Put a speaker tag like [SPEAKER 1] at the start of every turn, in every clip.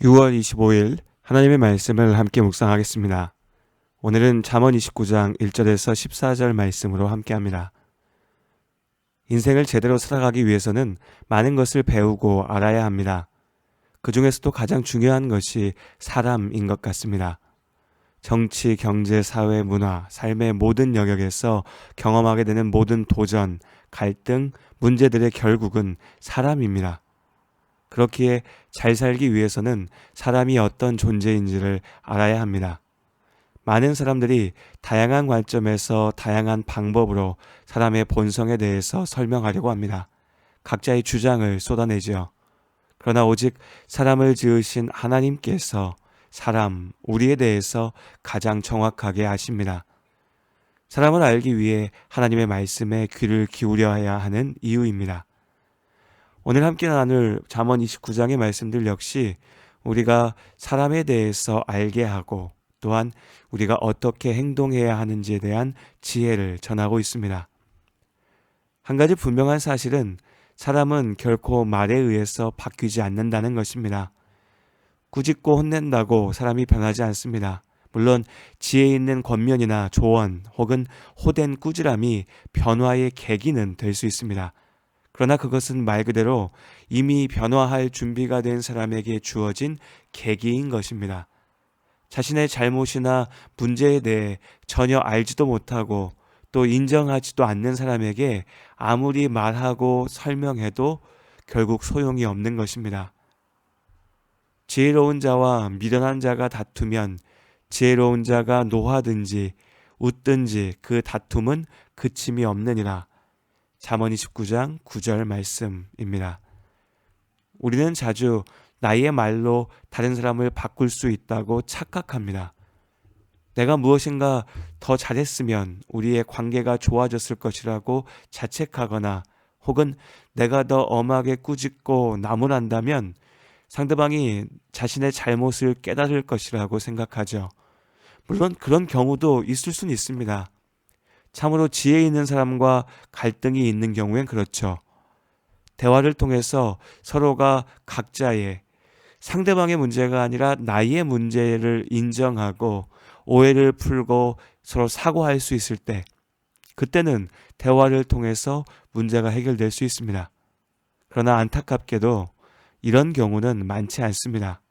[SPEAKER 1] 6월 25일 하나님의 말씀을 함께 묵상하겠습니다. 오늘은 잠언 29장 1절에서 14절 말씀으로 함께합니다. 인생을 제대로 살아가기 위해서는 많은 것을 배우고 알아야 합니다. 그 중에서도 가장 중요한 것이 사람인 것 같습니다. 정치, 경제, 사회, 문화, 삶의 모든 영역에서 경험하게 되는 모든 도전, 갈등, 문제들의 결국은 사람입니다. 그렇기에 잘 살기 위해서는 사람이 어떤 존재인지를 알아야 합니다. 많은 사람들이 다양한 관점에서 다양한 방법으로 사람의 본성에 대해서 설명하려고 합니다. 각자의 주장을 쏟아내지요. 그러나 오직 사람을 지으신 하나님께서 우리에 대해서 가장 정확하게 아십니다. 사람을 알기 위해 하나님의 말씀에 귀를 기울여야 하는 이유입니다. 오늘 함께 나눌 잠언 29장의 말씀들 역시 우리가 사람에 대해서 알게 하고 또한 우리가 어떻게 행동해야 하는지에 대한 지혜를 전하고 있습니다. 한 가지 분명한 사실은 사람은 결코 말에 의해서 바뀌지 않는다는 것입니다. 꾸짖고 혼낸다고 사람이 변하지 않습니다. 물론 지혜 있는 권면이나 조언 혹은 호된 꾸지람이 변화의 계기는 될 수 있습니다. 그러나 그것은 말 그대로 이미 변화할 준비가 된 사람에게 주어진 계기인 것입니다. 자신의 잘못이나 문제에 대해 전혀 알지도 못하고 또 인정하지도 않는 사람에게 아무리 말하고 설명해도 결국 소용이 없는 것입니다. 지혜로운 자와 미련한 자가 다투면 지혜로운 자가 노하든지 웃든지 그 다툼은 그침이 없느니라. 잠언 29장 9절 말씀입니다. 우리는 자주 나의 말로 다른 사람을 바꿀 수 있다고 착각합니다. 내가 무엇인가 더 잘했으면 우리의 관계가 좋아졌을 것이라고 자책하거나 혹은 내가 더 엄하게 꾸짖고 나무란다면 상대방이 자신의 잘못을 깨달을 것이라고 생각하죠. 물론 그런 경우도 있을 수는 있습니다. 참으로 지혜 있는 사람과 갈등이 있는 경우엔 그렇죠. 대화를 통해서 서로가 각자의 상대방의 문제가 아니라 나의 문제를 인정하고 오해를 풀고 서로 사과할 수 있을 때 그때는 대화를 통해서 문제가 해결될 수 있습니다. 그러나 안타깝게도 이런 경우는 많지 않습니다.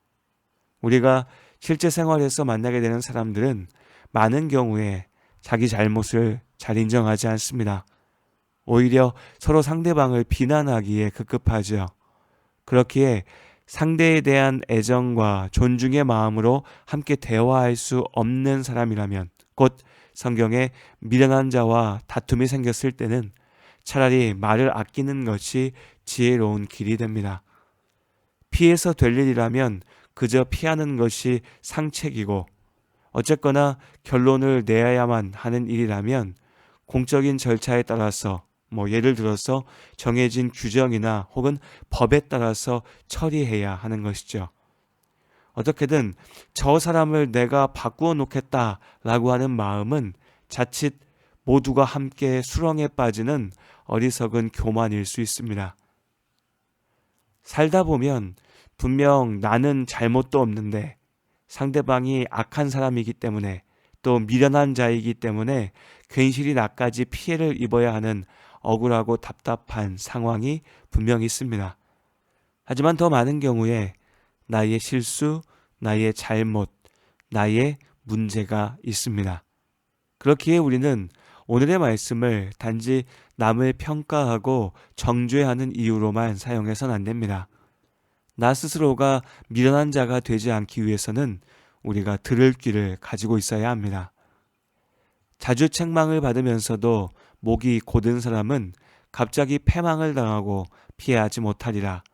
[SPEAKER 1] 우리가 실제 생활에서 만나게 되는 사람들은 많은 경우에 자기 잘못을 잘 인정하지 않습니다. 오히려 서로 상대방을 비난하기에 급급하죠. 그렇기에 상대에 대한 애정과 존중의 마음으로 함께 대화할 수 없는 사람이라면 곧 성경에 미련한 자와 다툼이 생겼을 때는 차라리 말을 아끼는 것이 지혜로운 길이 됩니다. 피해서 될 일이라면 그저 피하는 것이 상책이고 어쨌거나 결론을 내야만 하는 일이라면 공적인 절차에 따라서 예를 들어서 정해진 규정이나 혹은 법에 따라서 처리해야 하는 것이죠. 어떻게든 저 사람을 내가 바꾸어 놓겠다라고 하는 마음은 자칫 모두가 함께 수렁에 빠지는 어리석은 교만일 수 있습니다. 살다 보면 분명 나는 잘못도 없는데 상대방이 악한 사람이기 때문에 또 미련한 자이기 때문에 괜시리 나까지 피해를 입어야 하는 억울하고 답답한 상황이 분명히 있습니다. 하지만 더 많은 경우에 나의 실수, 나의 잘못, 나의 문제가 있습니다. 그렇기에 우리는 오늘의 말씀을 단지 남을 평가하고 정죄하는 이유로만 사용해서는 안 됩니다. 나 스스로가 미련한 자가 되지 않기 위해서는 우리가 들을 귀를 가지고 있어야 합니다. 자주 책망을 받으면서도 목이 곧은 사람은 갑자기 패망을 당하고 피하지 못하리라.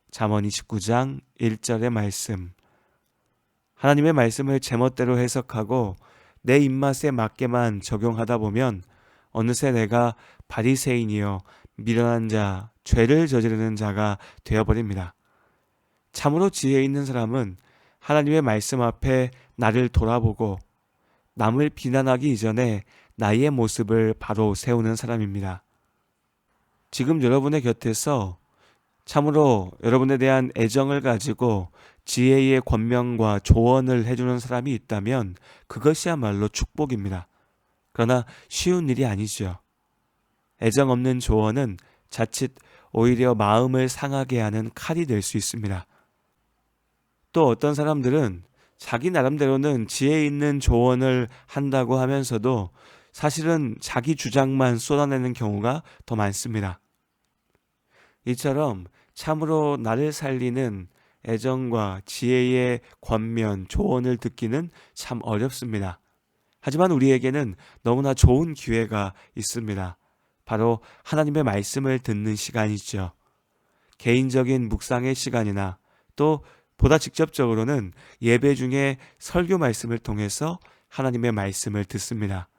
[SPEAKER 1] 잠언 29장 1절의 말씀. 하나님의 말씀을 제멋대로 해석하고 내 입맛에 맞게만 적용하다 보면 어느새 내가 바리새인이요 미련한 자, 죄를 저지르는 자가 되어버립니다. 참으로 지혜 있는 사람은 하나님의 말씀 앞에 나를 돌아보고 남을 비난하기 이전에 나의 모습을 바로 세우는 사람입니다. 지금 여러분의 곁에서 참으로 여러분에 대한 애정을 가지고 지혜의 권명과 조언을 해주는 사람이 있다면 그것이야말로 축복입니다. 그러나 쉬운 일이 아니죠. 애정 없는 조언은 자칫 오히려 마음을 상하게 하는 칼이 될 수 있습니다. 또 어떤 사람들은 자기 나름대로는 지혜 있는 조언을 한다고 하면서도 사실은 자기 주장만 쏟아내는 경우가 더 많습니다. 이처럼 참으로 나를 살리는 애정과 지혜의 권면, 조언을 듣기는 참 어렵습니다. 하지만 우리에게는 너무나 좋은 기회가 있습니다. 바로 하나님의 말씀을 듣는 시간이죠. 개인적인 묵상의 시간이나 또 보다 직접적으로는 예배 중에 설교 말씀을 통해서 하나님의 말씀을 듣습니다.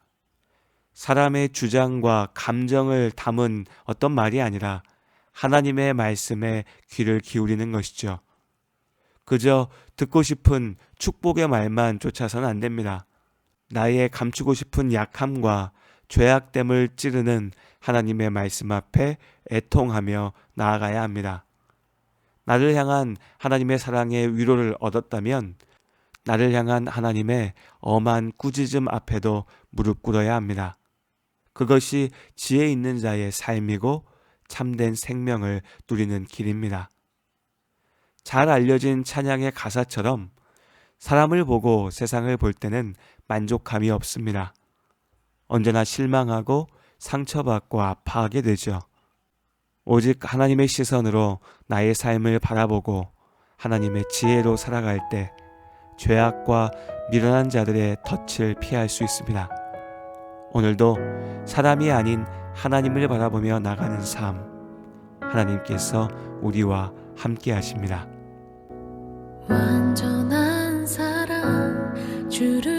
[SPEAKER 1] 사람의 주장과 감정을 담은 어떤 말이 아니라 하나님의 말씀에 귀를 기울이는 것이죠. 그저 듣고 싶은 축복의 말만 쫓아서는 안 됩니다. 나의 감추고 싶은 약함과 죄악됨을 찌르는 하나님의 말씀 앞에 애통하며 나아가야 합니다. 나를 향한 하나님의 사랑의 위로를 얻었다면 나를 향한 하나님의 엄한 꾸짖음 앞에도 무릎 꿇어야 합니다. 그것이 지혜 있는 자의 삶이고 참된 생명을 누리는 길입니다. 잘 알려진 찬양의 가사처럼 사람을 보고 세상을 볼 때는 만족감이 없습니다. 언제나 실망하고 상처받고 아파하게 되죠. 오직 하나님의 시선으로 나의 삶을 바라보고 하나님의 지혜로 살아갈 때 죄악과 미련한 자들의 덫을 피할 수 있습니다. 오늘도 사람이 아닌 하나님을 바라보며 나가는 삶, 하나님께서 우리와 함께 하십니다.
[SPEAKER 2] 완전한 사랑 주를